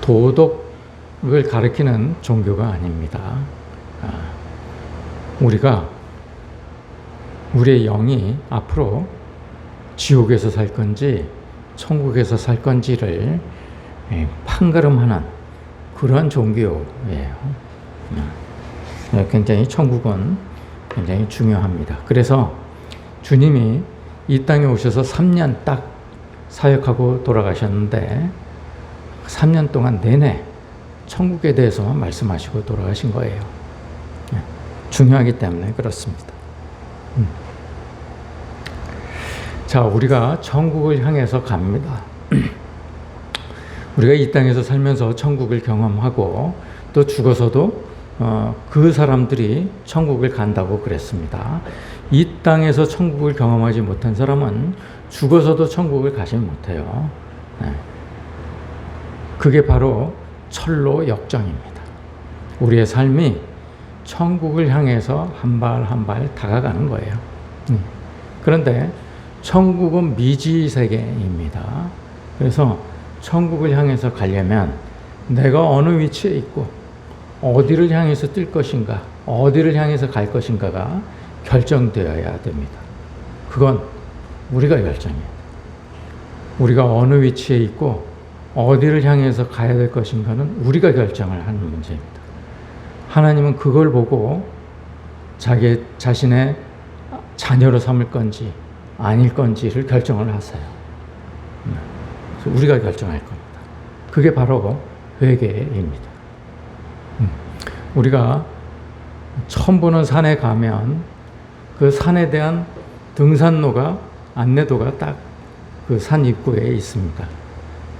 도덕을 가리키는 종교가 아닙니다. 우리가 우리의 영이 앞으로 지옥에서 살 건지 천국에서 살 건지를 판가름하는 그러한 종교예요. 굉장히 천국은 굉장히 중요합니다. 그래서 주님이 이 땅에 오셔서 3년 딱 사역하고 돌아가셨는데 3년 동안 내내 천국에 대해서만 말씀하시고 돌아가신 거예요. 중요하기 때문에 그렇습니다. 자, 우리가 천국을 향해서 갑니다. 우리가 이 땅에서 살면서 천국을 경험하고 또 죽어서도 그 사람들이 천국을 간다고 그랬습니다. 이 땅에서 천국을 경험하지 못한 사람은 죽어서도 천국을 가지 못해요. 그게 바로 철로 역정입니다. 우리의 삶이 천국을 향해서 한 발 한 발 다가가는 거예요. 그런데 천국은 미지 세계입니다. 그래서 천국을 향해서 가려면 내가 어느 위치에 있고 어디를 향해서 뛸 것인가, 어디를 향해서 갈 것인가가 결정되어야 됩니다. 그건 우리가 결정해요. 우리가 어느 위치에 있고 어디를 향해서 가야 될 것인가는 우리가 결정을 하는 문제입니다. 하나님은 그걸 보고 자기 자신의 자녀로 삼을 건지 아닐 건지를 결정을 하세요. 우리가 결정할 겁니다. 그게 바로 회개입니다. 우리가 처음 보는 산에 가면 그 산에 대한 등산로가, 안내도가 딱 그 산 입구에 있습니다.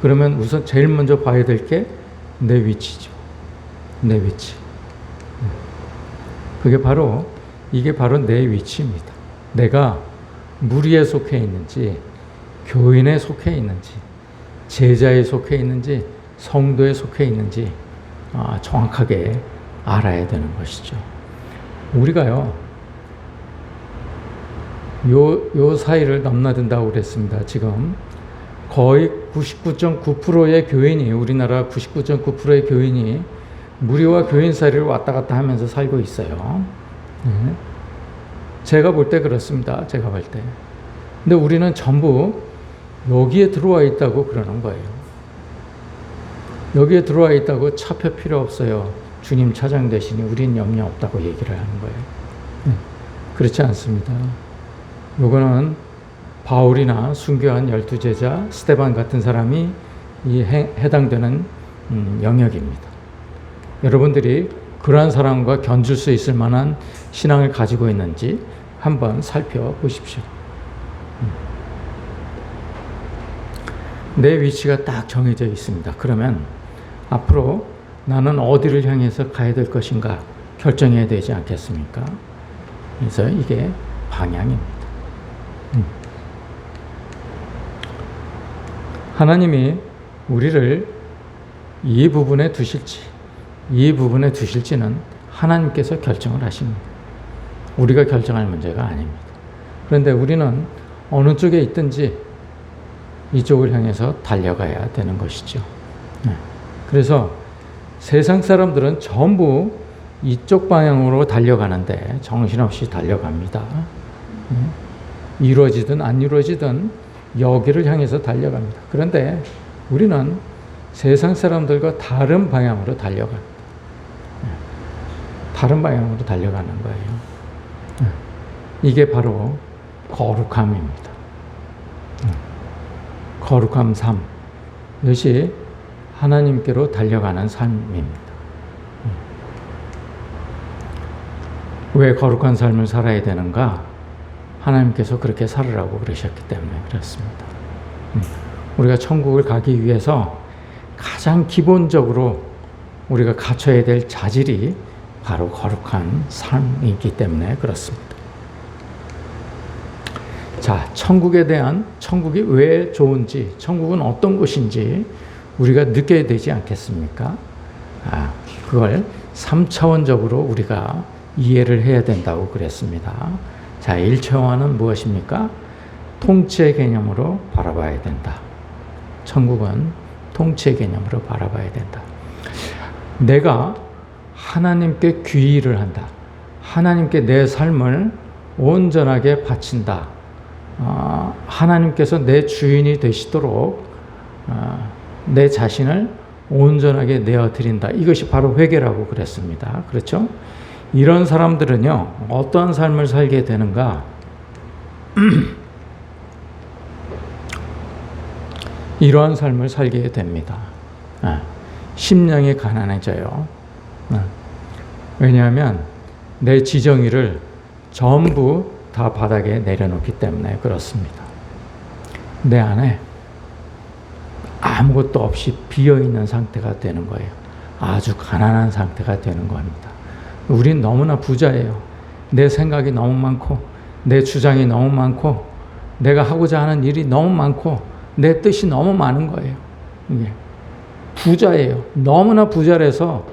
그러면 우선 제일 먼저 봐야 될 게 내 위치죠. 내 위치. 이게 바로 내 위치입니다. 내가 무리에 속해 있는지, 교인에 속해 있는지, 제자에 속해 있는지, 성도에 속해 있는지 정확하게 알아야 되는 것이죠. 우리가요, 요 사이를 넘나든다고 그랬습니다. 지금 거의 99.9%의 교인이, 우리나라 99.9%의 교인이 무리와 교인 사이를 왔다 갔다 하면서 살고 있어요. 제가 볼 때 그렇습니다. 제가 볼 때. 근데 우리는 전부 여기에 들어와 있다고 그러는 거예요. 여기에 들어와 있다고 차표 필요 없어요. 주님 차장 되시니 우린 염려 없다고 얘기를 하는 거예요. 그렇지 않습니다. 요거는 바울이나 순교한 12제자 스데반 같은 사람이 해당되는 영역입니다. 여러분들이 그러한 사람과 견줄 수 있을 만한 신앙을 가지고 있는지 한번 살펴보십시오. 내 위치가 딱 정해져 있습니다. 그러면 앞으로 나는 어디를 향해서 가야 될 것인가 결정해야 되지 않겠습니까? 그래서 이게 방향입니다. 하나님이 우리를 이 부분에 두실지, 이 부분에 두실지는 하나님께서 결정을 하십니다. 우리가 결정할 문제가 아닙니다. 그런데 우리는 어느 쪽에 있든지 이쪽을 향해서 달려가야 되는 것이죠. 그래서 세상 사람들은 전부 이쪽 방향으로 달려가는데 정신없이 달려갑니다. 이루어지든 안 이루어지든 여기를 향해서 달려갑니다. 그런데 우리는 세상 사람들과 다른 방향으로 달려갑니다. 다른 방향으로 달려가는 거예요. 이게 바로 거룩함입니다. 거룩함 삶. 이것이 하나님께로 달려가는 삶입니다. 왜 거룩한 삶을 살아야 되는가? 하나님께서 그렇게 살으라고 그러셨기 때문에 그렇습니다. 우리가 천국을 가기 위해서 가장 기본적으로 우리가 갖춰야 될 자질이 바로 거룩한 삶이기 때문에 그렇습니다. 자, 천국에 대한, 천국이 왜 좋은지, 천국은 어떤 곳인지 우리가 느껴야 되지 않겠습니까? 그걸 3차원적으로 우리가 이해를 해야 된다고 그랬습니다. 자, 1차원은 무엇입니까? 통치의 개념으로 바라봐야 된다. 천국은 통치의 개념으로 바라봐야 된다. 내가 하나님께 귀의를 한다. 하나님께 내 삶을 온전하게 바친다. 하나님께서 내 주인이 되시도록 내 자신을 온전하게 내어드린다. 이것이 바로 회개라고 그랬습니다. 그렇죠? 이런 사람들은요, 어떠한 삶을 살게 되는가? 이러한 삶을 살게 됩니다. 심령이 가난해져요. 왜냐하면 내 지정의를 전부 다 바닥에 내려놓기 때문에 그렇습니다. 내 안에 아무것도 없이 비어있는 상태가 되는 거예요. 아주 가난한 상태가 되는 겁니다. 우린 너무나 부자예요. 내 생각이 너무 많고, 내 주장이 너무 많고, 내가 하고자 하는 일이 너무 많고, 내 뜻이 너무 많은 거예요. 이게 부자예요. 너무나 부자라서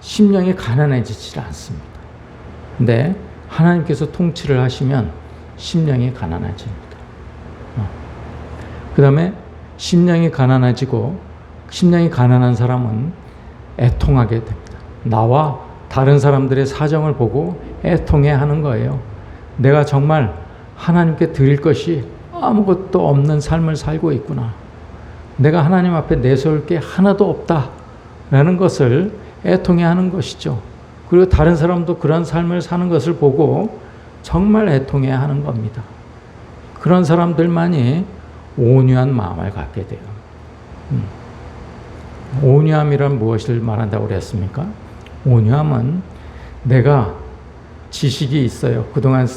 심령이 가난해지지 않습니다. 근데 하나님께서 통치를 하시면 심령이 가난해집니다. 그 다음에 심령이 가난해지고, 심령이 가난한 사람은 애통하게 됩니다. 나와 다른 사람들의 사정을 보고 애통해 하는 거예요. 내가 정말 하나님께 드릴 것이 아무것도 없는 삶을 살고 있구나. 내가 하나님 앞에 내세울 게 하나도 없다라는 것을 애통해 하는 것이죠. 그리고 다른 사람도 그런 삶을 사는 것을 보고 정말 애통해 하는 겁니다. 그런 사람들만이 온유한 마음을 갖게 돼요. 온유함이란 무엇을 말한다고 그랬습니까? 온유함은 내가 지식이 있어요. 그동안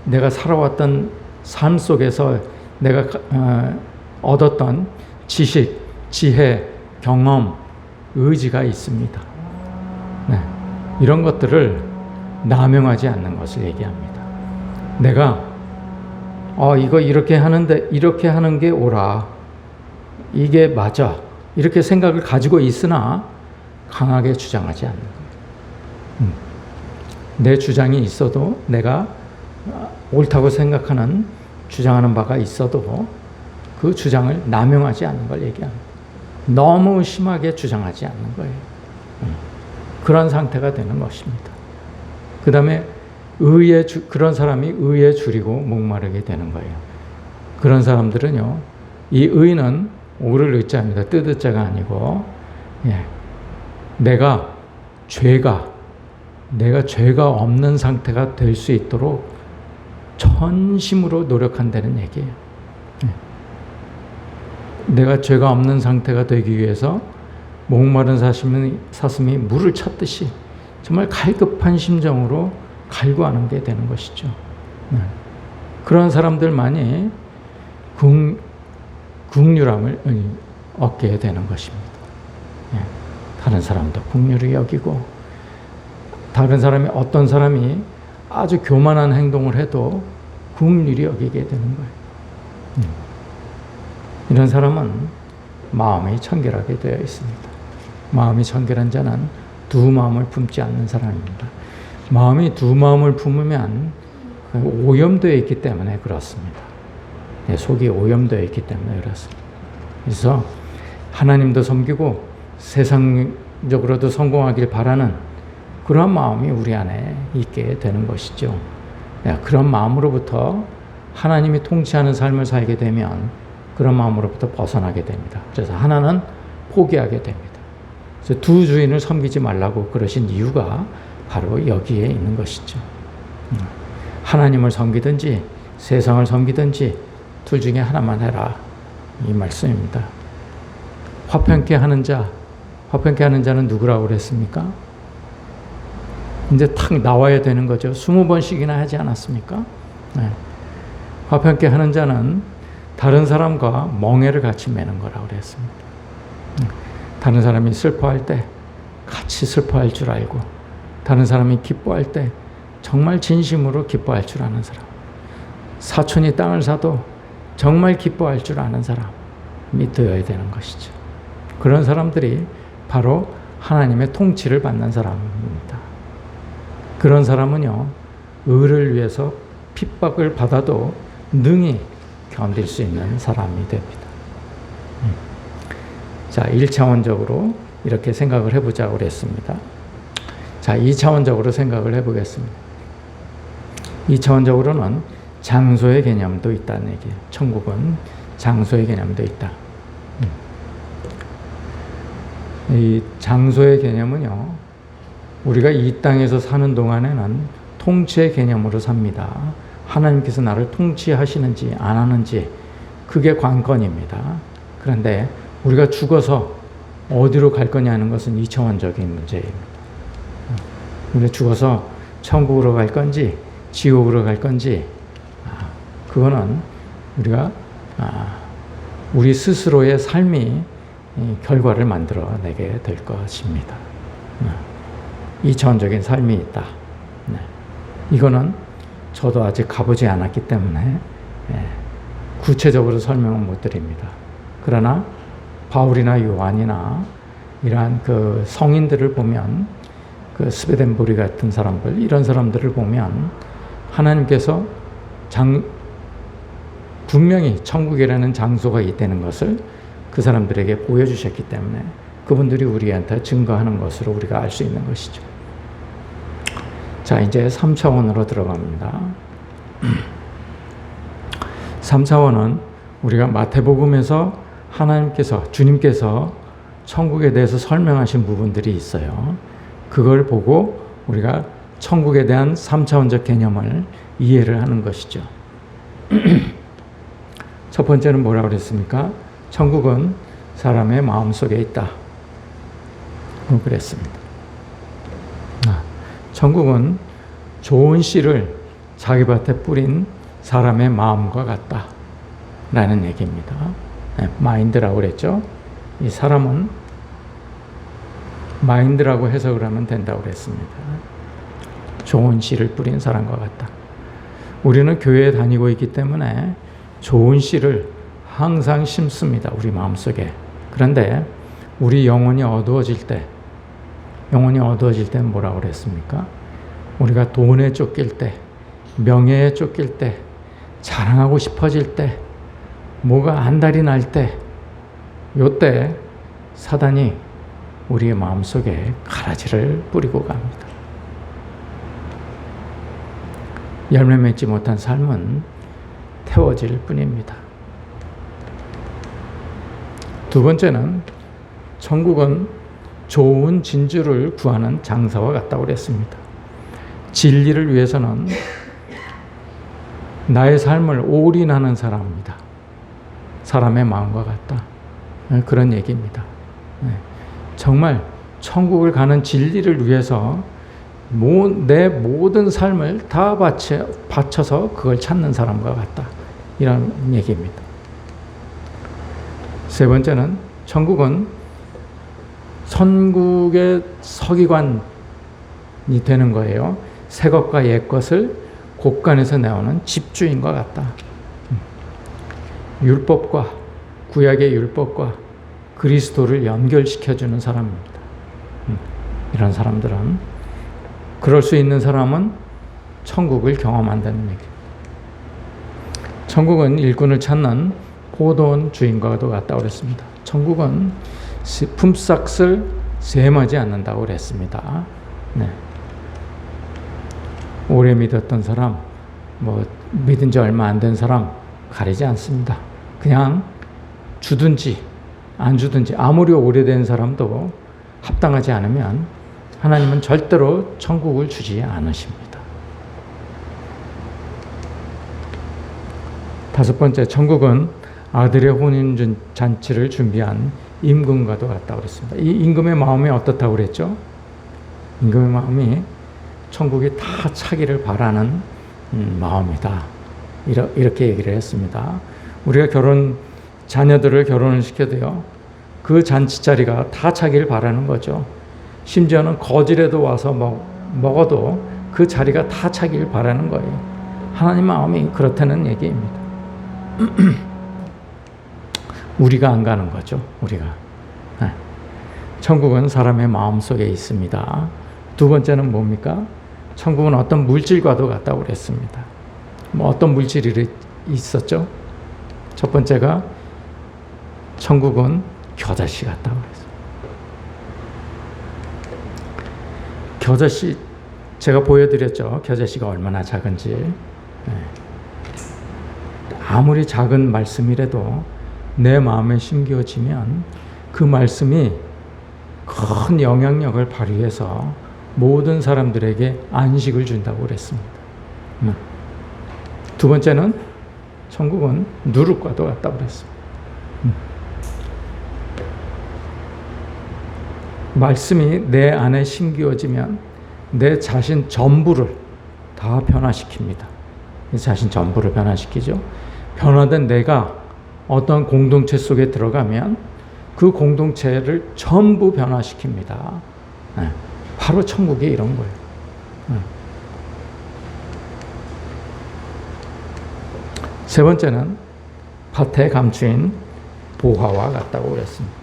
내가 살아왔던 삶 속에서 내가 얻었던 지식, 지혜, 경험, 의지가 있습니다. 네. 이런 것들을 남용하지 않는 것을 얘기합니다. 내가 이거 이렇게 하는데 이렇게 하는 게 옳아. 이게 맞아. 이렇게 생각을 가지고 있으나 강하게 주장하지 않는 거예요. 내 주장이 있어도 내가 옳다고 생각하는 주장하는 바가 있어도 그 주장을 남용하지 않는 걸 얘기합니다. 너무 심하게 주장하지 않는 거예요. 그런 상태가 되는 것입니다. 그 다음에 그런 사람이 의에 줄이고 목마르게 되는 거예요. 그런 사람들은요, 이 의는 오를 의자입니다. 뜯을 자가 아니고, 내가 죄가 없는 상태가 될 수 있도록 전심으로 노력한다는 얘기예요. 내가 죄가 없는 상태가 되기 위해서 목마른 사슴이 물을 찾듯이 정말 갈급한 심정으로 갈구하는 게 되는 것이죠. 그런 사람들만이 긍휼함을 얻게 되는 것입니다. 다른 사람도 긍휼히 여기고, 다른 사람이 어떤 사람이 아주 교만한 행동을 해도 긍휼히 여기게 되는 거예요. 이런 사람은 마음이 청결하게 되어 있습니다. 마음이 청결한 자는 두 마음을 품지 않는 사람입니다. 마음이 두 마음을 품으면 오염되어 있기 때문에 그렇습니다. 속이 오염되어 있기 때문에 그렇습니다. 그래서 하나님도 섬기고 세상적으로도 성공하길 바라는 그런 마음이 우리 안에 있게 되는 것이죠. 그런 마음으로부터 하나님이 통치하는 삶을 살게 되면 그런 마음으로부터 벗어나게 됩니다. 그래서 하나는 포기하게 됩니다. 그래서 두 주인을 섬기지 말라고 그러신 이유가 바로 여기에 있는 것이죠. 하나님을 섬기든지 세상을 섬기든지 둘 중에 하나만 해라, 이 말씀입니다. 화평케 하는 자는 누구라고 그랬습니까? 이제 탁 나와야 되는 거죠. 20번씩이나 하지 않았습니까? 화평케 하는 자는 다른 사람과 멍에를 같이 매는 거라고 그랬습니다. 다른 사람이 슬퍼할 때 같이 슬퍼할 줄 알고, 다른 사람이 기뻐할 때 정말 진심으로 기뻐할 줄 아는 사람, 사촌이 땅을 사도 정말 기뻐할 줄 아는 사람이 되어야 되는 것이죠. 그런 사람들이 바로 하나님의 통치를 받는 사람입니다. 그런 사람은요, 의를 위해서 핍박을 받아도 능히 견딜 수 있는 사람이 됩니다. 자, 1차원적으로 이렇게 생각을 해보자고 그랬습니다. 자, 2차원적으로 생각을 해보겠습니다. 2차원적으로는 장소의 개념도 있다는 얘기예요. 천국은 장소의 개념도 있다. 이 장소의 개념은요, 우리가 이 땅에서 사는 동안에는 통치의 개념으로 삽니다. 하나님께서 나를 통치하시는지 안 하는지 그게 관건입니다. 그런데 우리가 죽어서 어디로 갈 거냐는 것은 2차원적인 문제입니다. 우리가 죽어서 천국으로 갈 건지 지옥으로 갈 건지 그거는 우리가 우리 스스로의 삶이 결과를 만들어내게 될 것입니다. 2차원적인 삶이 있다. 이거는 저도 아직 가보지 않았기 때문에 구체적으로 설명은 못 드립니다. 그러나 바울이나 요한이나 이러한 그 성인들을 보면, 그 스베덴보리 같은 사람들, 이런 사람들을 보면 하나님께서 분명히 천국이라는 장소가 있다는 것을 그 사람들에게 보여주셨기 때문에 그분들이 우리한테 증거하는 것으로 우리가 알 수 있는 것이죠. 자, 이제 3차원으로 들어갑니다. 3차원은 우리가 마태복음에서 주님께서 천국에 대해서 설명하신 부분들이 있어요. 그걸 보고 우리가 천국에 대한 3차원적 개념을 이해를 하는 것이죠. 첫 번째는 뭐라고 그랬습니까? 천국은 사람의 마음속에 있다. 그랬습니다. 천국은 좋은 씨를 자기 밭에 뿌린 사람의 마음과 같다 라는 얘기입니다. 마인드라고 그랬죠. 이 사람은 마인드라고 해석을 하면 된다고 그랬습니다. 좋은 씨를 뿌린 사람과 같다. 우리는 교회에 다니고 있기 때문에 좋은 씨를 항상 심습니다. 우리 마음속에. 그런데 우리 영혼이 어두워질 때는 뭐라고 그랬습니까? 우리가 돈에 쫓길 때, 명예에 쫓길 때, 자랑하고 싶어질 때, 뭐가 안달이 날 때, 요때 사단이 우리의 마음속에 가라지를 뿌리고 갑니다. 열매 맺지 못한 삶은 태워질 뿐입니다. 두 번째는 천국은 좋은 진주를 구하는 장사와 같다고 그랬습니다. 진리를 위해서는 나의 삶을 올인하는 사람입니다. 사람의 마음과 같다. 그런 얘기입니다. 정말 천국을 가는 진리를 위해서 내 모든 삶을 다 바쳐서 그걸 찾는 사람과 같다. 이런 얘기입니다. 세 번째는 천국은 천국의 서기관이 되는 거예요. 새 것과 옛 것을 곳간에서 나오는 집주인과 같다. 율법과 구약의 율법과 그리스도를 연결시켜주는 사람입니다. 이런 사람들은, 그럴 수 있는 사람은 천국을 경험한다는 얘기입니다. 천국은 일꾼을 찾는 포도원 주인과도 같다고 그랬습니다. 천국은 품삯을 셈하지 않는다고 그랬습니다. 오래 믿었던 사람, 믿은 지 얼마 안 된 사람 가리지 않습니다. 그냥 주든지 안 주든지, 아무리 오래된 사람도 합당하지 않으면 하나님은 절대로 천국을 주지 않으십니다. 다섯 번째, 천국은 아들의 혼인 잔치를 준비한 임금과도 같다고 그랬습니다. 이 임금의 마음이 어떻다고 그랬죠? 임금의 마음이 천국이 다 차기를 바라는 마음이다. 이렇게 얘기를 했습니다. 우리가 자녀들을 결혼을 시켜도요, 그 잔치 자리가 다 차기를 바라는 거죠. 심지어는 거지라도 와서 먹어도 그 자리가 다 차기를 바라는 거예요. 하나님 마음이 그렇다는 얘기입니다. 우리가 안 가는 거죠. 우리가. 천국은 사람의 마음속에 있습니다. 두 번째는 뭡니까? 천국은 어떤 물질과도 같다고 그랬습니다. 어떤 물질이 있었죠? 첫 번째가 천국은 겨자씨 같다고 그랬어요. 겨자씨 제가 보여드렸죠. 겨자씨가 얼마나 작은지. 아무리 작은 말씀이라도 내 마음에 심겨지면 그 말씀이 큰 영향력을 발휘해서 모든 사람들에게 안식을 준다고 그랬습니다. 두 번째는 천국은 누룩과도 같다고 그랬습니다. 말씀이 내 안에 심겨지면 내 자신 전부를 다 변화시킵니다. 내 자신 전부를 변화시키죠. 변화된 내가 어떤 공동체 속에 들어가면 그 공동체를 전부 변화시킵니다. 바로 천국이 이런 거예요. 세 번째는 밭에 감추인 보화와 같다고 그랬습니다.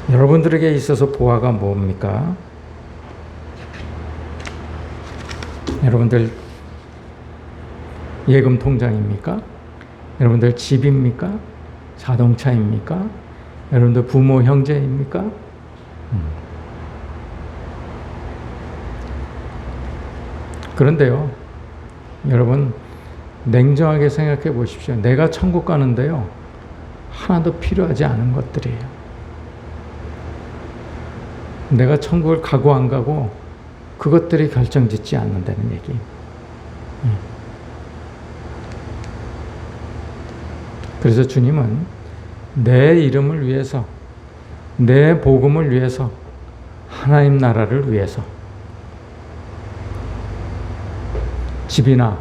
여러분들에게 있어서 보화가 뭡니까? 여러분들 예금 통장입니까? 여러분들 집입니까? 자동차입니까? 여러분들 부모 형제입니까? 그런데요, 여러분 냉정하게 생각해 보십시오. 내가 천국 가는데요, 하나도 필요하지 않은 것들이에요. 내가 천국을 가고 안 가고 그것들이 결정짓지 않는다는 얘기. 그래서 주님은 내 이름을 위해서, 내 복음을 위해서, 하나님 나라를 위해서 집이나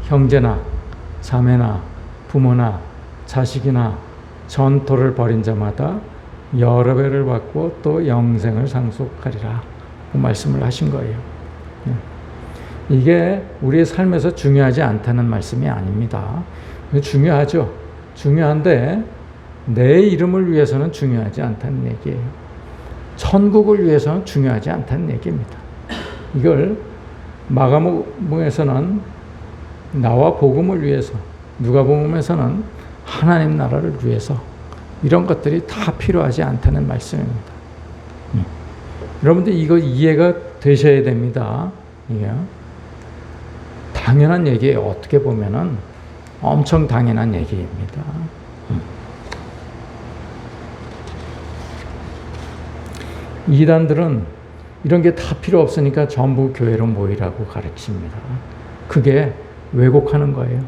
형제나 자매나 부모나 자식이나 전토를 벌인 자마다 여러 배를 받고 또 영생을 상속하리라 그 말씀을 하신 거예요. 이게 우리의 삶에서 중요하지 않다는 말씀이 아닙니다. 중요하죠. 중요한데 내 이름을 위해서는 중요하지 않다는 얘기예요. 천국을 위해서는 중요하지 않다는 얘기입니다. 이걸 마가복음에서는 나와 복음을 위해서, 누가복음에서는 하나님 나라를 위해서 이런 것들이 다 필요하지 않다는 말씀입니다. 여러분들 이거 이해가 되셔야 됩니다. 이게 당연한 얘기예요. 어떻게 보면은 엄청 당연한 얘기입니다. 이단들은 이런 게 다 필요 없으니까 전부 교회로 모이라고 가르칩니다. 그게 왜곡하는 거예요.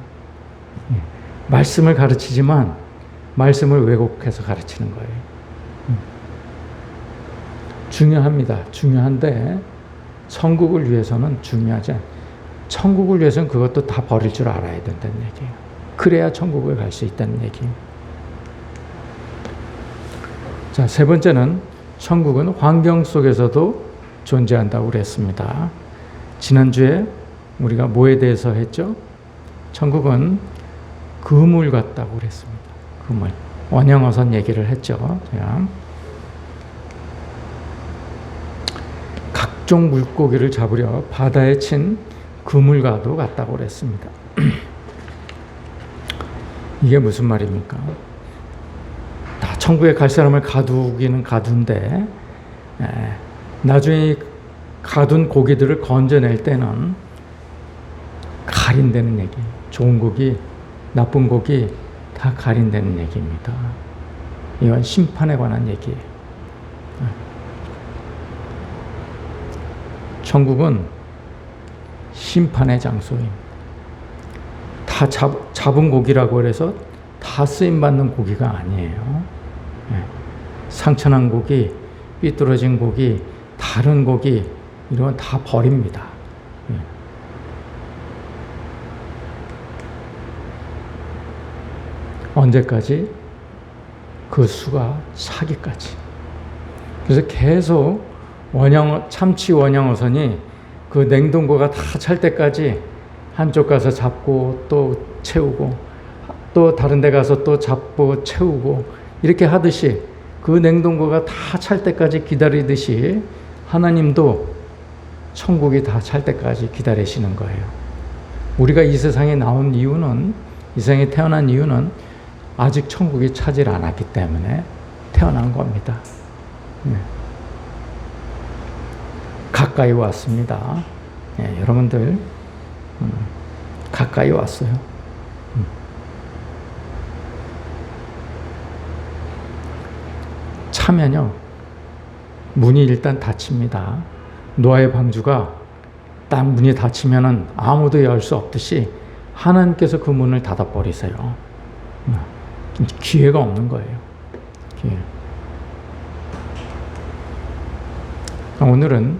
말씀을 가르치지만 말씀을 왜곡해서 가르치는 거예요. 중요합니다. 중요한데 천국을 위해서는 중요하지 않아요. 천국을 위해서는 그것도 다 버릴 줄 알아야 된다는 얘기예요. 그래야 천국을 갈 수 있다는 얘기예요. 자, 세 번째는 천국은 환경 속에서도 존재한다고 그랬습니다. 지난주에 우리가 뭐에 대해서 했죠? 천국은 그물 같다고 그랬습니다. 그물. 원형어선 얘기를 했죠. 제가. 각종 물고기를 잡으려 바다에 친 그물과도 같다고 그랬습니다. 이게 무슨 말입니까? 다 천국에 갈 사람을 가두기는 가둔데 나중에 가둔 고기들을 건져낼 때는 가린다는 얘기. 좋은 고기, 나쁜 고기 다 가린다는 얘기입니다. 이건 심판에 관한 얘기예요. 천국은 심판의 장소입니다. 다 잡은 고기라고 해서 다 쓰임받는 고기가 아니에요. 상처난 고기, 삐뚤어진 고기, 다른 고기 이런 건 다 버립니다. 언제까지? 그 수가 차기까지. 그래서 계속 참치 원형어선이 그 냉동고가 다 찰 때까지 한쪽 가서 잡고 또 채우고 또 다른 데 가서 또 잡고 채우고 이렇게 하듯이 그 냉동고가 다 찰 때까지 기다리듯이 하나님도 천국이 다 찰 때까지 기다리시는 거예요. 우리가 이 세상에 나온 이유는 이 세상에 태어난 이유는 아직 천국이 차질 않았기 때문에 태어난 겁니다. 네. 가까이 왔습니다. 네, 여러분들 가까이 왔어요. 차면요, 문이 일단 닫힙니다. 노아의 방주가 딱 문이 닫히면은 아무도 열 수 없듯이 하나님께서 그 문을 닫아버리세요. 기회가 없는 거예요. 기회. 오늘은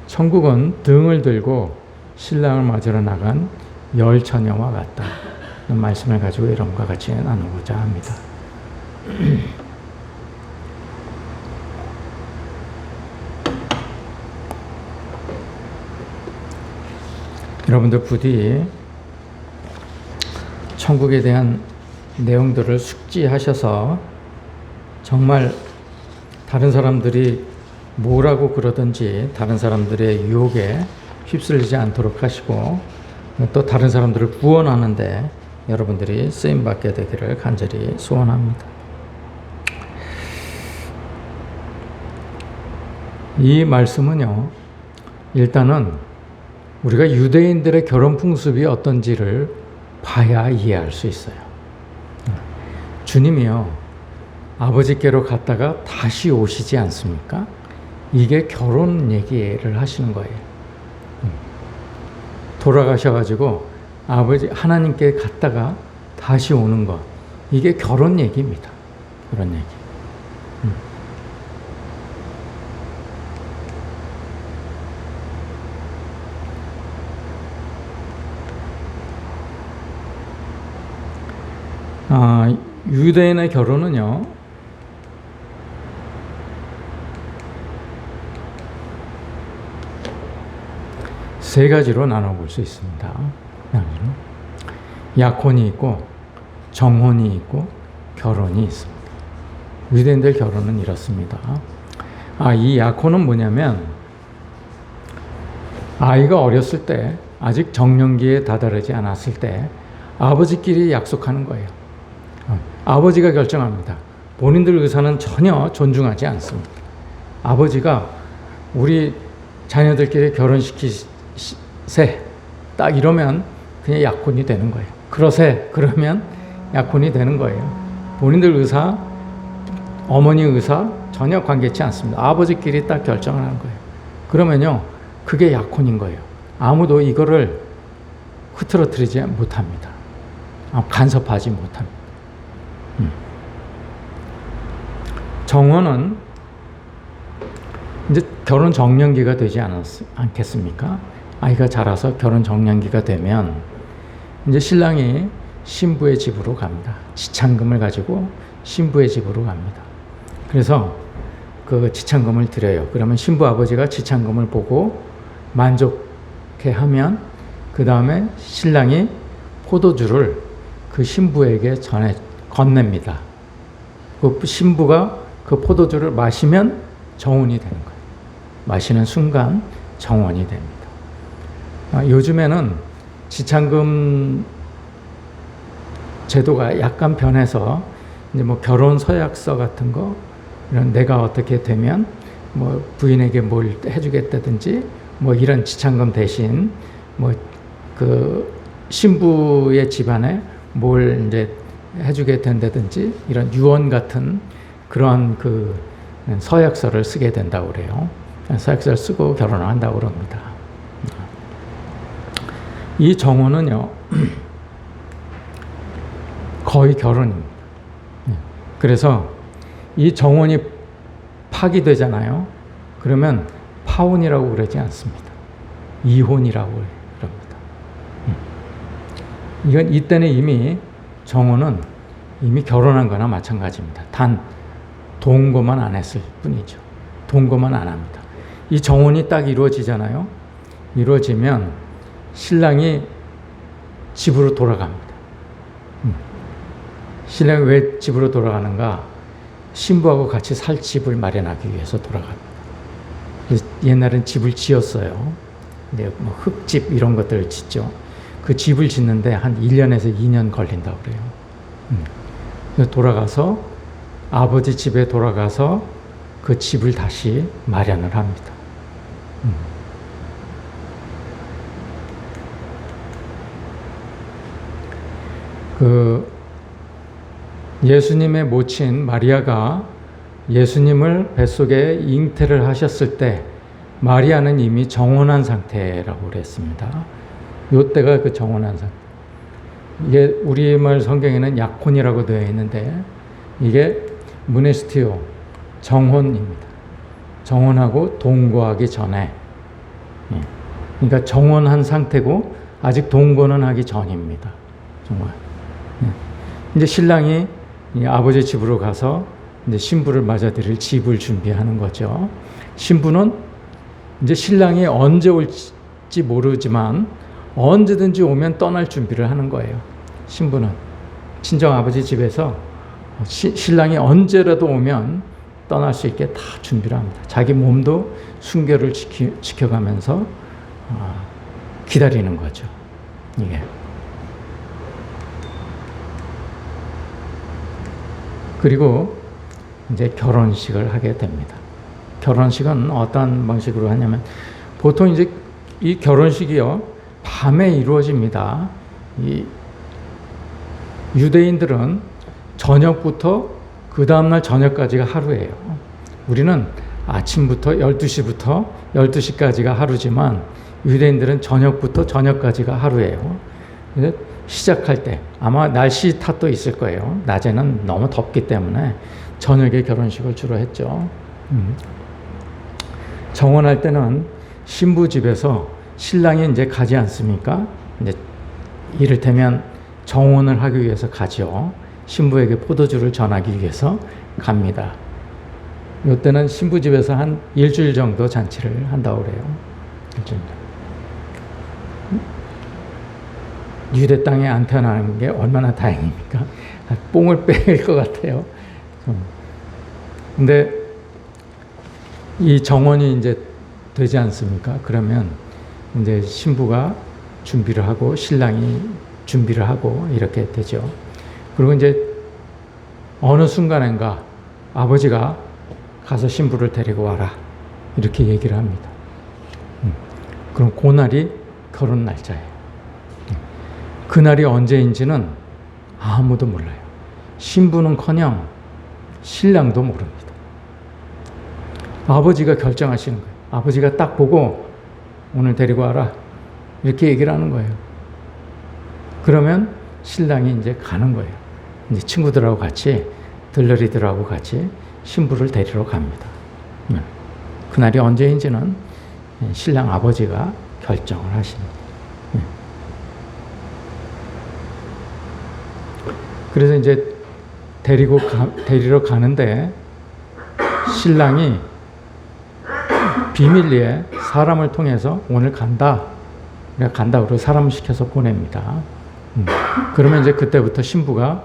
천국은 등을 들고 신랑을 맞으러 나간 열 처녀와 같다. 이 말씀을 가지고 여러분과 같이 나누고자 합니다. 여러분들 부디 천국에 대한 내용들을 숙지하셔서 정말 다른 사람들이 뭐라고 그러든지 다른 사람들의 유혹에 휩쓸리지 않도록 하시고 또 다른 사람들을 구원하는데 여러분들이 쓰임받게 되기를 간절히 소원합니다. 이 말씀은요, 일단은 우리가 유대인들의 결혼 풍습이 어떤지를 봐야 이해할 수 있어요. 주님이요, 아버지께로 갔다가 다시 오시지 않습니까? 이게 결혼 얘기를 하시는 거예요. 돌아가셔가지고 아버지 하나님께 갔다가 다시 오는 것, 이게 결혼 얘기입니다. 결혼 얘기. 유대인의 결혼은요, 세 가지로 나눠볼 수 있습니다. 약혼이 있고, 정혼이 있고, 결혼이 있습니다. 유대인들 결혼은 이렇습니다. 이 약혼은 뭐냐면, 아이가 어렸을 때, 아직 정년기에 다다르지 않았을 때, 아버지끼리 약속하는 거예요. 아버지가 결정합니다. 본인들 의사는 전혀 존중하지 않습니다. 아버지가 우리 자녀들끼리 결혼시키세, 딱 이러면 그냥 약혼이 되는 거예요. 그러세, 그러면 약혼이 되는 거예요. 본인들 의사, 어머니 의사 전혀 관계치 않습니다. 아버지끼리 딱 결정을 하는 거예요. 그러면요, 그게 약혼인 거예요. 아무도 이거를 흐트러뜨리지 못합니다. 간섭하지 못합니다. 정혼은 이제 결혼 정년기가 되지 않겠습니까? 아이가 자라서 결혼 정년기가 되면 이제 신랑이 신부의 집으로 갑니다. 지창금을 가지고 신부의 집으로 갑니다. 그래서 그 지창금을 드려요. 그러면 신부 아버지가 지창금을 보고 만족해 하면 그 다음에 신랑이 포도주를 그 신부에게 건넵니다. 그 신부가 그 포도주를 마시면 정혼이 되는 거예요. 마시는 순간 정혼이 됩니다. 요즘에는 지창금 제도가 약간 변해서 이제 뭐 결혼 서약서 같은 거, 이런 내가 어떻게 되면 뭐 부인에게 뭘 해주겠다든지 뭐 이런 지창금 대신 뭐 그 신부의 집안에 뭘 이제 해주게 된다든지 이런 유언 같은 그런 그 서약서를 쓰게 된다고 그래요. 서약서를 쓰고 결혼을 한다고 그럽니다. 이 정혼은요, 거의 결혼입니다. 그래서 이 정혼이 파기되잖아요. 그러면 파혼이라고 그러지 않습니다. 이혼이라고 그럽니다. 이건 이때는 이미 정혼은 이미 결혼한 거나 마찬가지입니다. 단 동거만 안 했을 뿐이죠. 동거만 안 합니다. 이 정혼이 딱 이루어지잖아요. 이루어지면 신랑이 집으로 돌아갑니다. 신랑이 왜 집으로 돌아가는가? 신부하고 같이 살 집을 마련하기 위해서 돌아갑니다. 옛날엔 집을 지었어요. 뭐 흙집 이런 것들을 짓죠. 그 집을 짓는데 한 1년에서 2년 걸린다고 그래요. 그래서 돌아가서 아버지 집에 돌아가서 그 집을 다시 마련을 합니다. 그 예수님의 모친 마리아가 예수님을 뱃속에 잉태를 하셨을 때 마리아는 이미 정혼한 상태라고 그랬습니다. 요때가 그 정혼한 상태. 이게 우리말 성경에는 약혼이라고 되어 있는데 이게 무네스티오, 정혼입니다. 정혼하고 동거하기 전에. 그러니까 정혼한 상태고 아직 동거는 하기 전입니다. 정말. 이제 신랑이 아버지 집으로 가서 이제 신부를 맞아들일 집을 준비하는 거죠. 신부는 이제 신랑이 언제 올지 모르지만 언제든지 오면 떠날 준비를 하는 거예요. 신부는 친정 아버지 집에서 신랑이 언제라도 오면 떠날 수 있게 다 준비를 합니다. 자기 몸도 순결을 지켜가면서 기다리는 거죠. 이게. 그리고 이제 결혼식을 하게 됩니다. 결혼식은 어떤 방식으로 하냐면 보통 이제 이 결혼식이요 밤에 이루어집니다. 이 유대인들은 저녁부터 그 다음날 저녁까지가 하루예요. 우리는 아침부터 12시부터 12시까지가 하루지만 유대인들은 저녁부터 저녁까지가 하루예요. 시작할 때 아마 날씨 탓도 있을 거예요. 낮에는 너무 덥기 때문에 저녁에 결혼식을 주로 했죠. 정혼할 때는 신부 집에서 신랑이 이제 가지 않습니까? 이제 이를테면 정혼을 하기 위해서 가죠. 신부에게 포도주를 전하기 위해서 갑니다. 이때는 신부 집에서 한 일주일 정도 잔치를 한다고 그래요. 일주일. 유대 땅에 안 태어나는 게 얼마나 다행입니까? 뽕을 빼일 것 같아요. 근데 이 정혼이 이제 되지 않습니까? 그러면 이제 신부가 준비를 하고 신랑이 준비를 하고 이렇게 되죠. 그리고 이제 어느 순간인가 아버지가 가서 신부를 데리고 와라 이렇게 얘기를 합니다. 그럼 그날이 결혼 날짜예요. 그날이 언제인지는 아무도 몰라요. 신부는커녕 신랑도 모릅니다. 아버지가 결정하시는 거예요. 아버지가 딱 보고 오늘 데리고 와라 이렇게 얘기를 하는 거예요. 그러면 신랑이 이제 가는 거예요. 이제 친구들하고 같이 들러리들하고 같이 신부를 데리러 갑니다. 그날이 언제인지는 신랑 아버지가 결정을 하십니다. 그래서 이제 데리러 가는데 신랑이 비밀리에 사람을 통해서 오늘 간다. 내가 간다. 그러고 사람을 시켜서 보냅니다. 그러면 이제 그때부터 신부가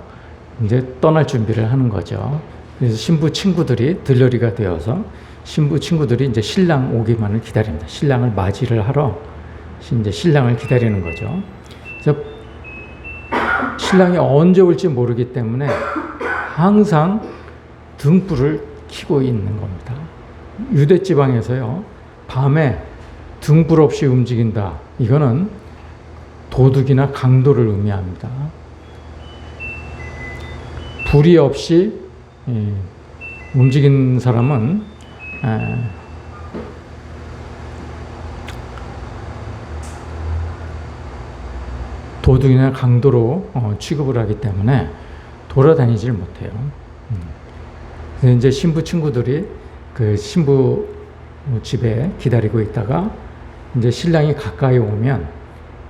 이제 떠날 준비를 하는 거죠. 그래서 신부 친구들이 들러리가 되어서 신부 친구들이 이제 신랑 오기만을 기다립니다. 신랑을 맞이를 하러 이제 신랑을 기다리는 거죠. 그래서 신랑이 언제 올지 모르기 때문에 항상 등불을 켜고 있는 겁니다. 유대 지방에서요, 밤에 등불 없이 움직인다. 이거는 도둑이나 강도를 의미합니다. 불이 없이 움직인 사람은 도둑이나 강도로 취급을 하기 때문에 돌아다니질 못해요. 그래서 이제 신부 친구들이 그 신부 집에 기다리고 있다가 이제 신랑이 가까이 오면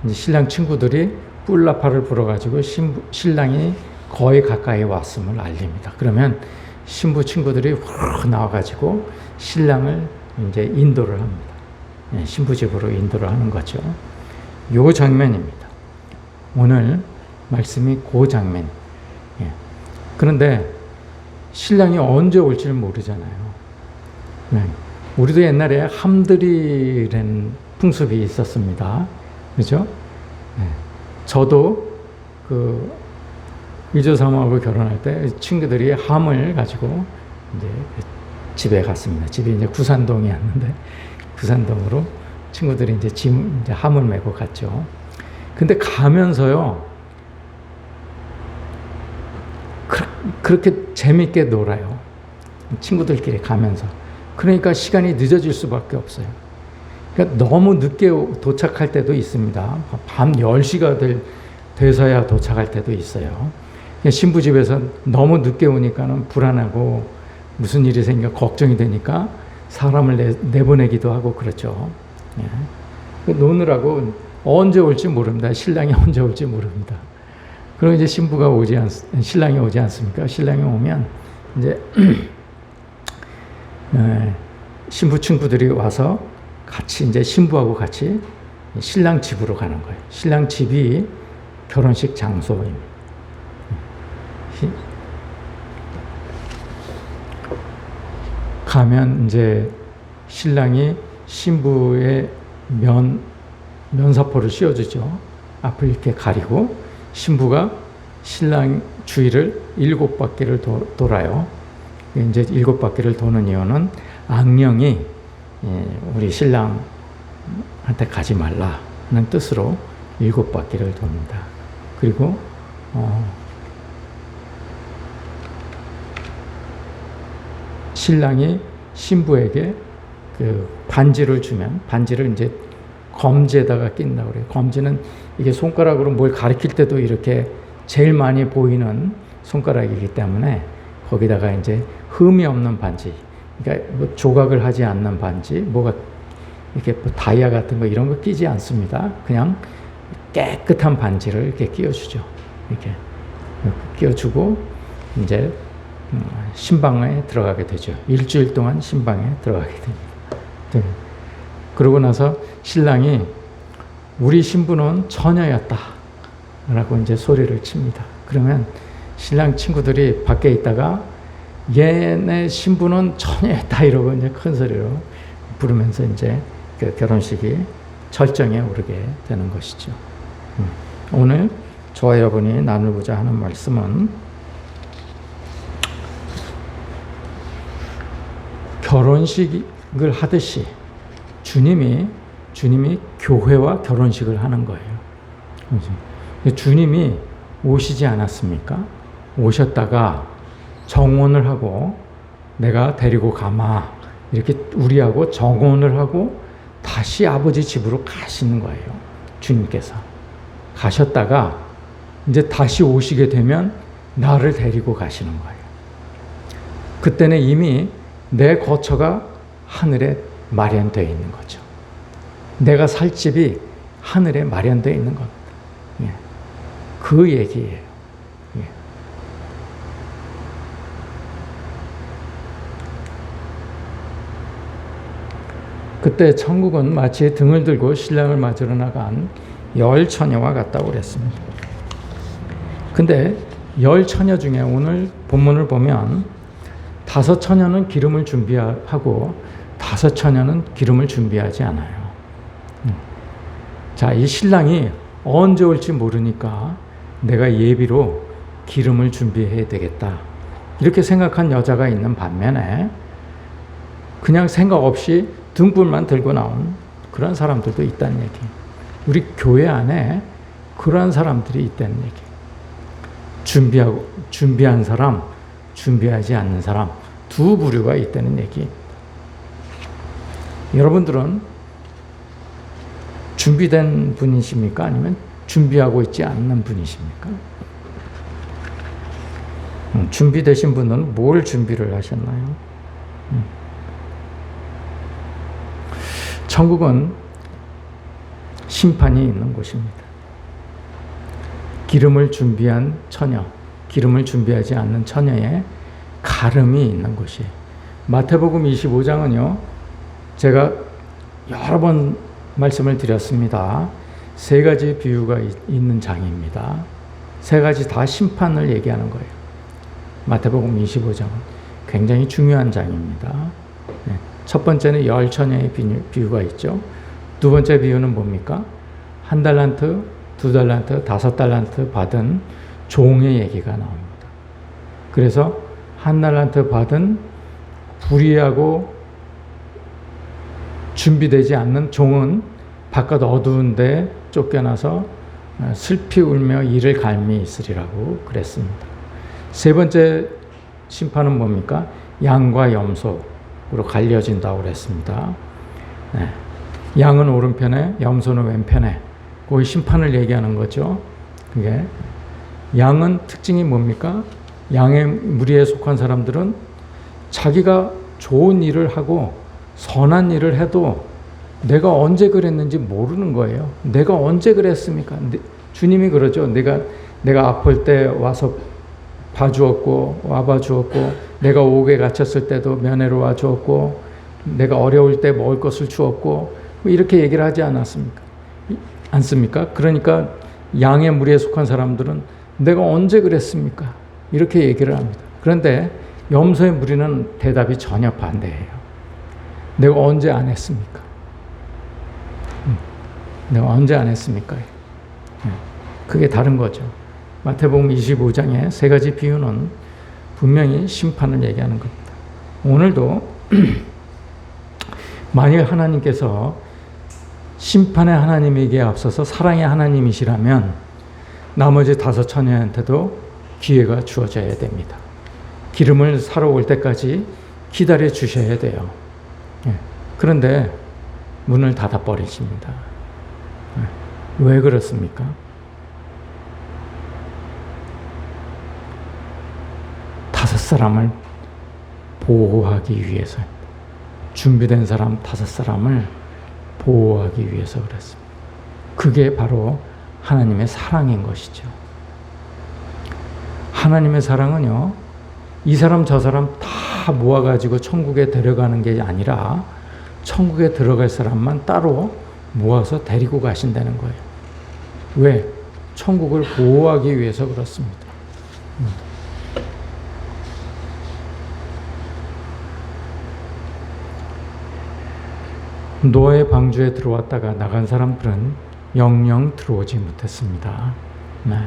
이제 신랑 친구들이 뿔나파를 불어가지고 신랑이 거의 가까이 왔음을 알립니다. 그러면 신부 친구들이 훅 나와가지고 신랑을 이제 인도를 합니다. 신부 집으로 인도를 하는 거죠. 요 장면입니다. 오늘 말씀이 그 장면. 그런데 신랑이 언제 올지를 모르잖아요. 우리도 옛날에 함들이라는 풍습이 있었습니다. 그죠? 저도 그 위조사모하고 결혼할 때 친구들이 함을 가지고 이제 집에 갔습니다. 집이 이제 구산동이었는데 구산동으로 친구들이 이제 함을 메고 갔죠. 근데 가면서요, 그렇게 재밌게 놀아요. 친구들끼리 가면서. 그러니까 시간이 늦어질 수밖에 없어요. 그러니까 너무 늦게 도착할 때도 있습니다. 밤 10시가 돼서야 도착할 때도 있어요. 신부 집에서 너무 늦게 오니까는 불안하고 무슨 일이 생겨 걱정이 되니까 사람을 내보내기도 하고 그렇죠. 예. 노느라고 언제 올지 모릅니다. 신랑이 언제 올지 모릅니다. 그리고 이제 신랑이 오지 않습니까? 신랑이 오면 이제 신부 친구들이 와서 같이 이제 신부하고 같이 신랑 집으로 가는 거예요. 신랑 집이 결혼식 장소입니다. 가면 이제 신랑이 신부의 면사포를 씌워주죠. 앞을 이렇게 가리고 신부가 신랑 주위를 7바퀴를 돌아요. 이제 7바퀴를 도는 이유는 악령이 우리 신랑한테 가지 말라는 뜻으로 7바퀴를 돕니다. 그리고 신랑이 신부에게 그 반지를 주면, 반지를 이제 검지에다가 낀다고 그래요. 검지는 이게 손가락으로 뭘 가리킬 때도 이렇게 제일 많이 보이는 손가락이기 때문에 거기다가 이제 흠이 없는 반지, 그러니까 뭐 조각을 하지 않는 반지, 뭐가 이렇게 뭐 다이아 같은 거 이런 거 끼지 않습니다. 그냥 깨끗한 반지를 이렇게 끼워주죠. 이렇게 끼워주고 이제 신방에 들어가게 되죠. 일주일 동안 신방에 들어가게 됩니다. 네. 그러고 나서 신랑이 우리 신부는 처녀였다 라고 이제 소리를 칩니다. 그러면 신랑 친구들이 밖에 있다가 얘네 신부는 처녀였다 이러고 이제 큰 소리로 부르면서 이제 그 결혼식이 절정에 오르게 되는 것이죠. 오늘 저와 여러분이 나누고자 하는 말씀은 결혼식을 하듯이 주님이 교회와 결혼식을 하는 거예요. 주님이 오시지 않았습니까? 오셨다가 정혼을 하고 내가 데리고 가마 이렇게 우리하고 정혼을 하고 다시 아버지 집으로 가시는 거예요. 주님께서 가셨다가 이제 다시 오시게 되면 나를 데리고 가시는 거예요. 그때는 이미 내 거처가 하늘에 마련되어 있는 거죠. 내가 살 집이 하늘에 마련되어 있는 겁니다. 예. 그 얘기예요. 예. 그때 천국은 마치 등을 들고 신랑을 맞으러 나간 10처녀와 같다고 그랬습니다. 근데 10처녀 중에 오늘 본문을 보면 5처녀는 기름을 준비하고 5처녀는 기름을 준비하지 않아요. 자, 이 신랑이 언제 올지 모르니까 내가 예비로 기름을 준비해야 되겠다. 이렇게 생각한 여자가 있는 반면에 그냥 생각 없이 등불만 들고 나온 그런 사람들도 있다는 얘기. 우리 교회 안에 그런 사람들이 있다는 얘기. 준비한 사람, 준비하지 않는 사람 두 부류가 있다는 얘기. 여러분들은 준비된 분이십니까? 아니면 준비하고 있지 않는 분이십니까? 준비되신 분은 뭘 준비를 하셨나요? 천국은 심판이 있는 곳입니다. 기름을 준비한 처녀, 기름을 준비하지 않는 처녀의 가름이 있는 곳이에요. 마태복음 25장은요, 제가 여러 번 말씀을 드렸습니다. 3가지 비유가 있는 장입니다. 3가지 다 심판을 얘기하는 거예요. 마태복음 25장은 굉장히 중요한 장입니다. 첫 번째는 10처녀의 비유가 있죠. 두 번째 비유는 뭡니까? 1달란트, 2달란트, 5달란트 받은 종의 얘기가 나옵니다. 그래서 1달란트 받은 불의하고 준비되지 않는 종은 바깥 어두운 데 쫓겨나서 슬피 울며 이를 갈미 있으리라고 그랬습니다. 세 번째 심판은 뭡니까? 양과 염소로 갈려진다고 그랬습니다. 네. 양은 오른편에, 염소는 왼편에. 그 심판을 얘기하는 거죠. 그게 양은 특징이 뭡니까? 양의 무리에 속한 사람들은 자기가 좋은 일을 하고 선한 일을 해도 내가 언제 그랬는지 모르는 거예요. 내가 언제 그랬습니까? 주님이 그러죠. 내가 아플 때 와서 봐주었고, 와봐주었고, 내가 옥에 갇혔을 때도 면회로 와주었고, 내가 어려울 때 먹을 것을 주었고, 이렇게 얘기를 하지 않습니까? 그러니까 양의 무리에 속한 사람들은 내가 언제 그랬습니까? 이렇게 얘기를 합니다. 그런데 염소의 무리는 대답이 전혀 반대예요. 내가 언제 안 했습니까? 내가 언제 안 했습니까? 그게 다른 거죠. 마태복음 25장의 세 가지 비유는 분명히 심판을 얘기하는 겁니다. 오늘도 만일 하나님께서 심판의 하나님에게 앞서서 사랑의 하나님이시라면 나머지 5 처녀한테도 기회가 주어져야 됩니다. 기름을 사러 올 때까지 기다려 주셔야 돼요. 그런데 문을 닫아버리십니다. 왜 그렇습니까? 다섯 사람을 보호하기 위해서, 준비된 사람 5사람을 보호하기 위해서 그랬습니다. 그게 바로 하나님의 사랑인 것이죠. 하나님의 사랑은요, 이 사람 저 사람 다 모아가지고 천국에 데려가는 게 아니라 천국에 들어갈 사람만 따로 모아서 데리고 가신다는 거예요. 왜? 천국을 보호하기 위해서 그렇습니다. 노아의 방주에 들어왔다가 나간 사람들은 영영 들어오지 못했습니다. 네.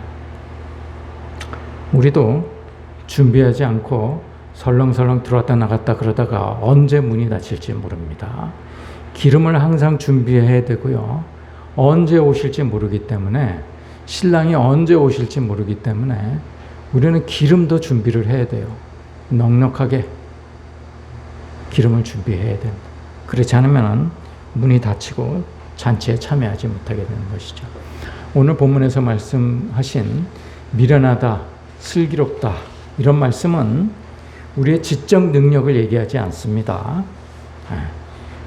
우리도 준비하지 않고 설렁설렁 들어왔다 나갔다 그러다가 언제 문이 닫힐지 모릅니다. 기름을 항상 준비해야 되고요. 언제 오실지 모르기 때문에, 신랑이 언제 오실지 모르기 때문에 우리는 기름도 준비를 해야 돼요. 넉넉하게 기름을 준비해야 됩니다. 그렇지 않으면 문이 닫히고 잔치에 참여하지 못하게 되는 것이죠. 오늘 본문에서 말씀하신 미련하다, 슬기롭다 이런 말씀은 우리의 지적 능력을 얘기하지 않습니다.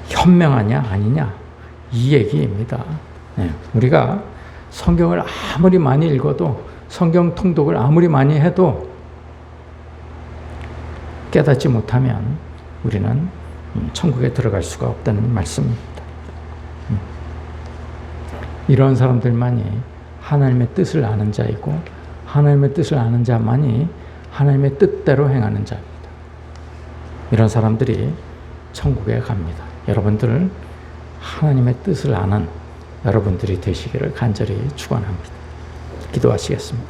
현명하냐 아니냐 이 얘기입니다. 우리가 성경을 아무리 많이 읽어도, 성경 통독을 아무리 많이 해도 깨닫지 못하면 우리는 천국에 들어갈 수가 없다는 말씀입니다. 이런 사람들만이 하나님의 뜻을 아는 자이고, 하나님의 뜻을 아는 자만이 하나님의 뜻대로 행하는 자입니다. 이런 사람들이 천국에 갑니다. 여러분들 하나님의 뜻을 아는 여러분들이 되시기를 간절히 축원합니다. 기도하시겠습니다.